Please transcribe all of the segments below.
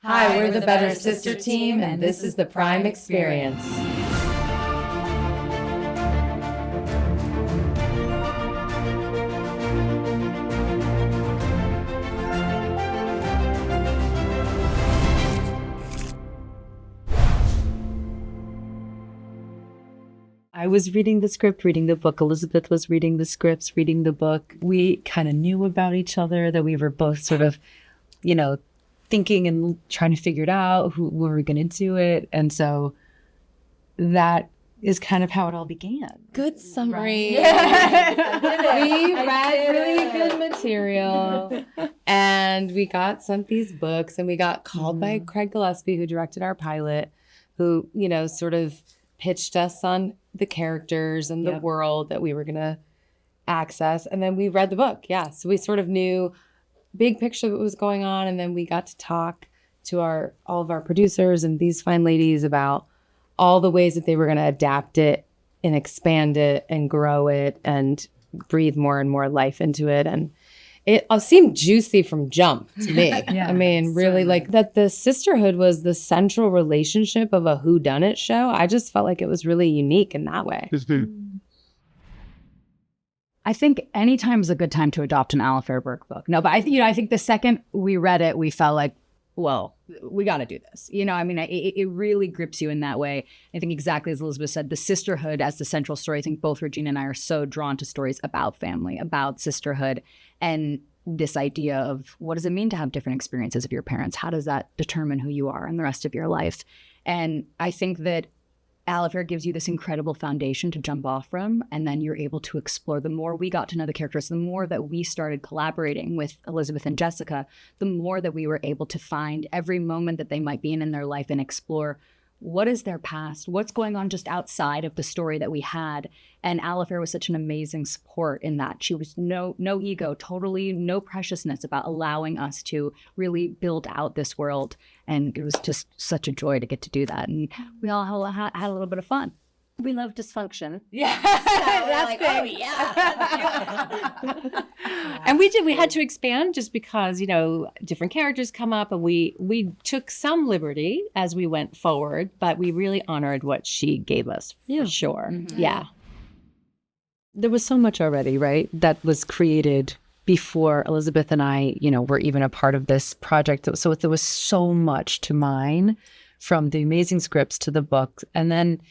Hi, we're the Better Sister Team, and this is the Prime Experience. I was reading the script, reading the book. Elizabeth was reading the scripts, reading the book. We kind of knew about each other, that we were both sort of, thinking and trying to figure it out, who we were going to do it. And so that is kind of how it all began. Good summary. Right. We read really good material, and we got sent these books, and we got called by Craig Gillespie, who directed our pilot, who, sort of pitched us on the characters and the world that we were going to access. And then we read the book. Yeah. So we sort of knew big picture of what was going on. And then we got to talk to all of our producers and these fine ladies about all the ways that they were going to adapt it and expand it and grow it and breathe more and more life into it. And it seemed juicy from jump to me. Yeah, I mean, really like that the sisterhood was the central relationship of a whodunit show. I just felt like it was really unique in that way. I think any time is a good time to adopt an Alafair Burke book. No, but I think the second we read it, we felt like, well, we got to do this. It really grips you in that way. I think exactly as Elizabeth said, the sisterhood as the central story. I think both Regina and I are so drawn to stories about family, about sisterhood, and this idea of what does it mean to have different experiences of your parents? How does that determine who you are and the rest of your life? And I think that Alafair gives you this incredible foundation to jump off from, and then you're able to explore. The more we got to know the characters, the more that we started collaborating with Elizabeth and Jessica, the more that we were able to find every moment that they might be in their life and explore what is their past, what's going on just outside of the story that we had. And Alafair was such an amazing support in that. She was no ego, totally no preciousness about allowing us to really build out this world. And it was just such a joy to get to do that. And we all had a little bit of fun. We love dysfunction. Yeah. That's like, oh yeah. And we had to expand just because, different characters come up, and we took some liberty as we went forward, but we really honored what she gave us for sure. Mm-hmm. Yeah. There was so much already, right, that was created before Elizabeth and I, were even a part of this project. So there was so much to mine, from the amazing scripts to the book. And then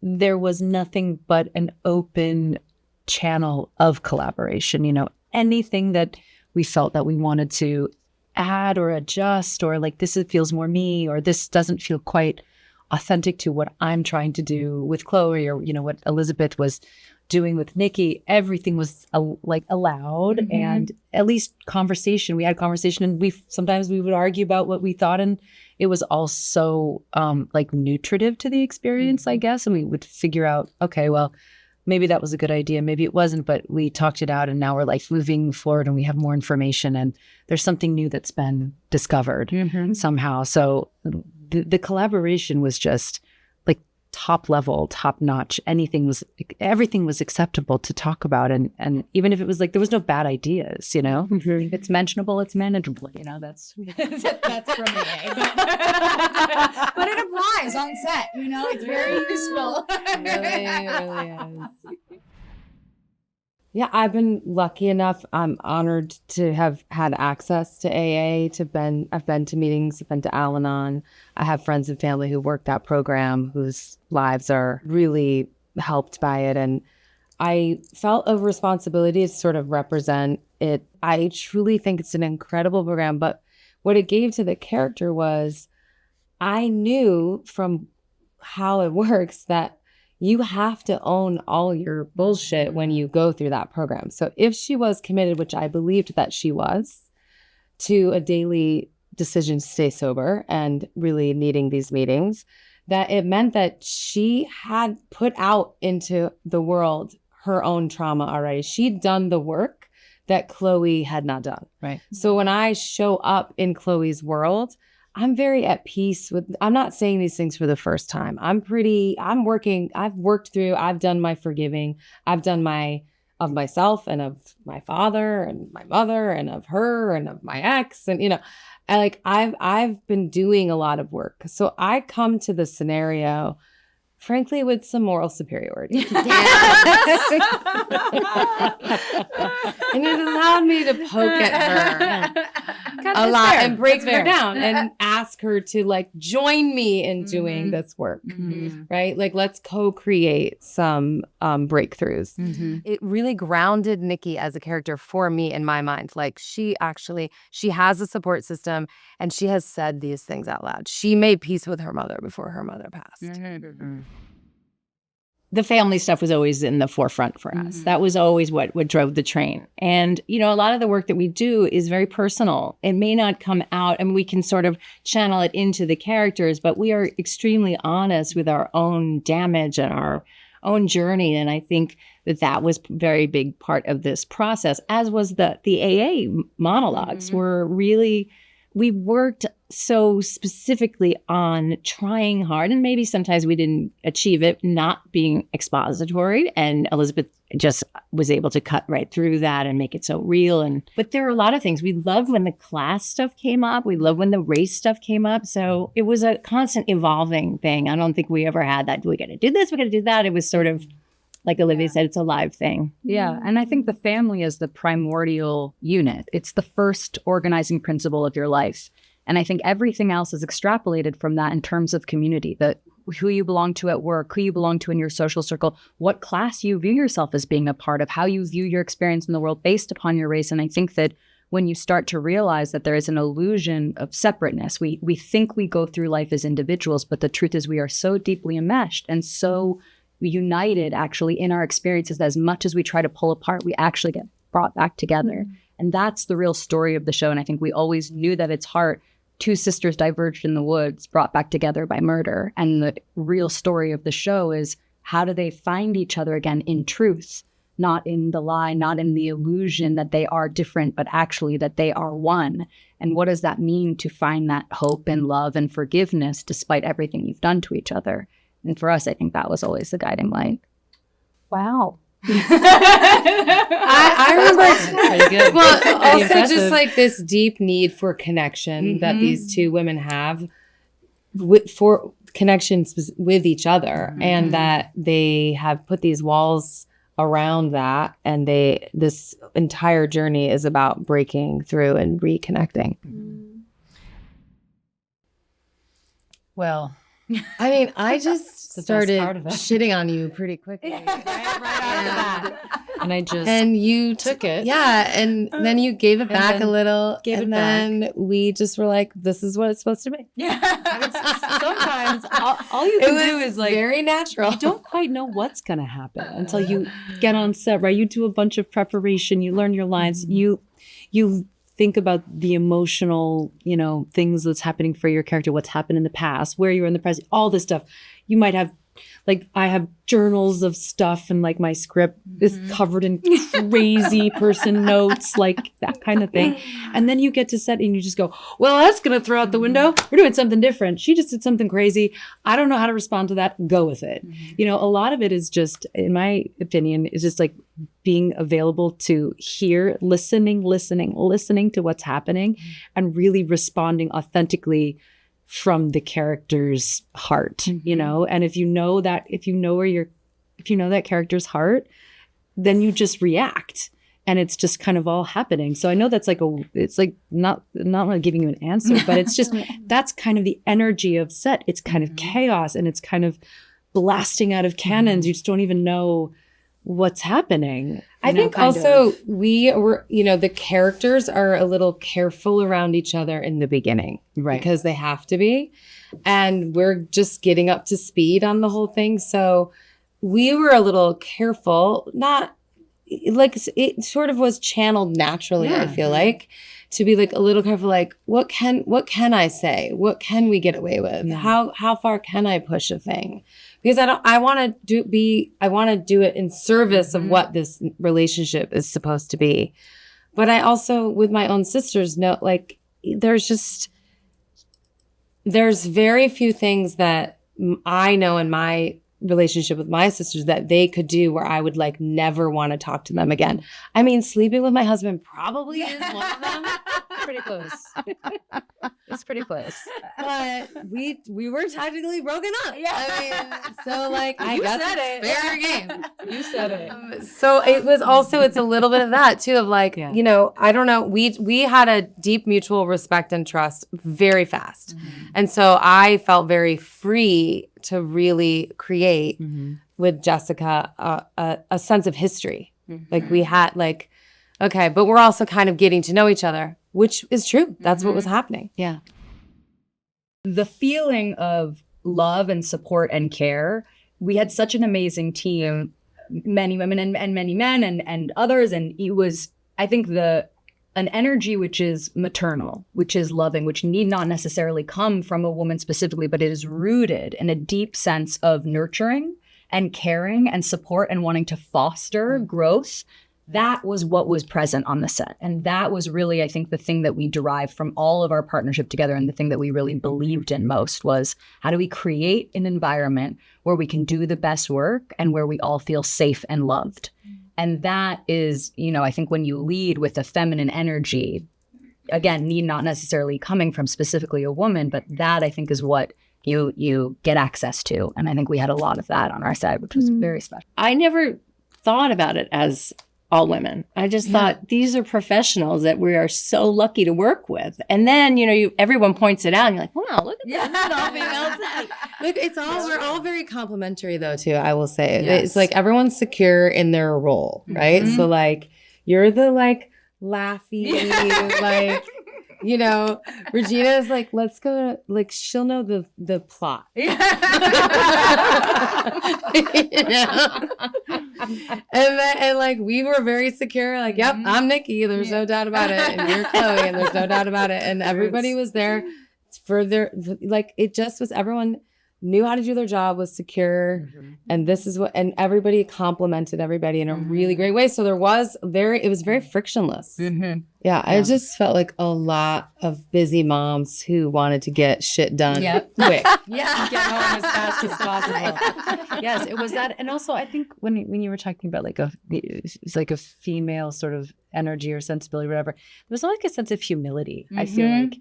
there was nothing but an open channel of collaboration. Anything that we felt that we wanted to add or adjust, or like this feels more me, or this doesn't feel quite authentic to what I'm trying to do with Chloe, or what Elizabeth was doing with Nikki. Everything was allowed, and at least conversation. We had conversation, and sometimes we would argue about what we thought, and it was all so nutritive to the experience, I guess. And we would figure out, okay, well, maybe that was a good idea, maybe it wasn't, but we talked it out, and now we're moving forward, and we have more information, and there's something new that's been discovered somehow. So the collaboration was just top level, top notch. Everything was acceptable to talk about, and even if it was there was no bad ideas, If it's mentionable, it's manageable. That's for me. But it applies on set. It's very useful. It really is. Yeah, I've been lucky enough. I'm honored to have had access to AA. I've been to meetings. I've been to Al-Anon. I have friends and family who work that program, whose lives are really helped by it. And I felt a responsibility to sort of represent it. I truly think it's an incredible program. But what it gave to the character was, I knew from how it works that you have to own all your bullshit when you go through that program. So if she was committed, which I believed that she was, to a daily decision to stay sober and really needing these meetings, that it meant that she had put out into the world her own trauma already. She'd done the work that Chloe had not done. right. So when I show up in Chloe's world, I'm very at peace with, I'm not saying these things for the first time. I've worked through, I've done my forgiving, I've done my of myself and of my father and my mother and of her and of my ex. And, I've been doing a lot of work. So I come to the scenario, frankly, with some moral superiority. And it allowed me to poke at her a lot and break her down and ask her to join me in doing this work, right? Let's co-create some breakthroughs. It really grounded Nikki as a character for me in my mind. She has a support system and she has said these things out loud. She made peace with her mother before her mother passed. The family stuff was always in the forefront for us. That was always what drove the train. And, a lot of the work that we do is very personal. It may not come out, and we can sort of channel it into the characters, but we are extremely honest with our own damage and our own journey. And I think that was a very big part of this process, as was the AA monologues were really, we worked so specifically on trying hard, and maybe sometimes we didn't achieve it, not being expository. And Elizabeth just was able to cut right through that and make it so real. But there are a lot of things. We loved when the class stuff came up. We loved when the race stuff came up. So it was a constant evolving thing. I don't think we ever had that. We got to do this. We got to do that. It was sort of, like Olivia said, it's a live thing. Yeah. And I think the family is the primordial unit. It's the first organizing principle of your life. And I think everything else is extrapolated from that in terms of community, that who you belong to at work, who you belong to in your social circle, what class you view yourself as being a part of, how you view your experience in the world based upon your race. And I think that when you start to realize that there is an illusion of separateness, we think we go through life as individuals, but the truth is we are so deeply enmeshed and so united actually in our experiences. As much as we try to pull apart, we actually get brought back together. And that's the real story of the show. And I think we always knew that its heart, two sisters diverged in the woods, brought back together by murder. And the real story of the show is, how do they find each other again in truth, not in the lie, not in the illusion that they are different, but actually that they are one. And what does that mean to find that hope and love and forgiveness despite everything you've done to each other? And for us, I think that was always the guiding light. Wow. I remember Pretty good. well, Pretty also impressive. just this deep need for connection that these two women have for connections with each other, and that they have put these walls around that, and this entire journey is about breaking through and reconnecting. Well, I mean, I just the best started part of it. shitting on you pretty quickly. and I just And you took it. Yeah, and then you gave it back a then little, gave and it then we just were like, "This is what it's supposed to be." sometimes all you It can was do is very natural. you don't quite know what's going to happen until you get on set, right? You do a bunch of preparation, you learn your lines, you think about the emotional, things that's happening for your character, what's happened in the past, where you're in the present, all this stuff. You might have, I have journals of stuff, and my script is covered in crazy person notes, that kind of thing. And then you get to set and you just go, well, that's going to throw out the window. We're doing something different. She just did something crazy. I don't know how to respond to that. Go with it. A lot of it is just, in my opinion, is just being available to hear, listening to what's happening, and really responding authentically from the character's heart, and if you know that character's heart, then you just react, and it's just kind of all happening. So I know that's not really giving you an answer, but it's just, that's kind of the energy of set. It's kind of chaos, and it's kind of blasting out of cannons. You just don't even know what's happening. I think also we were, the characters are a little careful around each other in the beginning, Right. Because they have to be, and we're just getting up to speed on the whole thing. So we were a little careful, not it sort of was channeled naturally. I feel to be a little careful, what can I say? What can we get away with? Yeah. How far can I push a thing? Because I want to do it in service of what this relationship is supposed to be. But I also, with my own sisters, know there's very few things that I know in my relationship with my sisters that they could do where I would like never want to talk to them again. I mean, sleeping with my husband probably is one of them. Pretty close. It's pretty close. But we were technically broken up. Yeah. I mean, so like I guess it's fair game. You said it. So it was also, it's a little bit of that too, of like, you know, I don't know. We had a deep mutual respect and trust very fast. And so I felt very free to really create with Jessica a sense of history. Like we had like, okay, but we're also kind of getting to know each other, which is true. That's what was happening. Yeah. The feeling of love and support and care, we had such an amazing team, many women and many men and others. And it was, I think, an energy which is maternal, which is loving, which need not necessarily come from a woman specifically, but it is rooted in a deep sense of nurturing and caring and support and wanting to foster growth. That was what was present on the set. And that was really, I think, the thing that we derived from all of our partnership together. And the thing that we really believed in most was, how do we create an environment where we can do the best work and where we all feel safe and loved? And that is, you know, I think when you lead with a feminine energy, again, need not necessarily coming from specifically a woman, but that I think is what you get access to. And I think we had a lot of that on our side, which was very special. I never thought about it as all women. I just thought these are professionals that we are so lucky to work with. And then, you know, everyone points it out and you're like, wow, look at that. Look, we're all very complimentary though, too, I will say. It's like everyone's secure in their role, right? So like you're the like laughy, like, you know, Regina is like, let's go, like she'll know the plot. You know? And like we were very secure, like, yep, I'm Nikki, there's no doubt about it, and you're Chloe, and there's no doubt about it, and everybody was there for their, like, it just was, everyone knew how to do their job, was secure, and this is what, and everybody complimented everybody in a really great way. So it was very frictionless. Yeah, I just felt like a lot of busy moms who wanted to get shit done quick. Get home as fast as possible. Yes, it was that. And also I think when you were talking about like it's like a female sort of energy or sensibility or whatever, there was like a sense of humility, I feel like.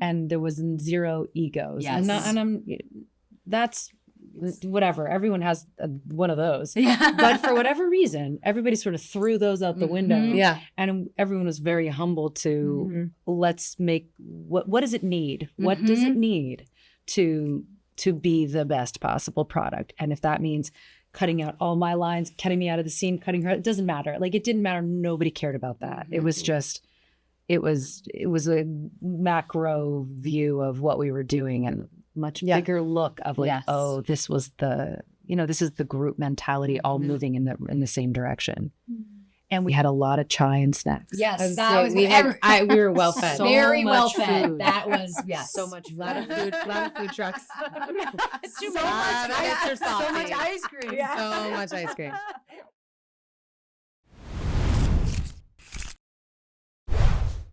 And there was zero egos. Yes. That's whatever. Everyone has one of those. But for whatever reason, everybody sort of threw those out the window. And everyone was very humble to let's make, what does it need? What does it need to be the best possible product? And if that means cutting out all my lines, cutting me out of the scene, cutting her, it doesn't matter. Like it didn't matter. Nobody cared about that. It was just, it was a macro view of what we were doing and much bigger look of like, oh, this was this is the group mentality all moving in the same direction. And we had a lot of chai and snacks. Yes, we were well fed. So very well much fed. food. That was So much food. A lot of food trucks. So much ice cream. So much ice cream.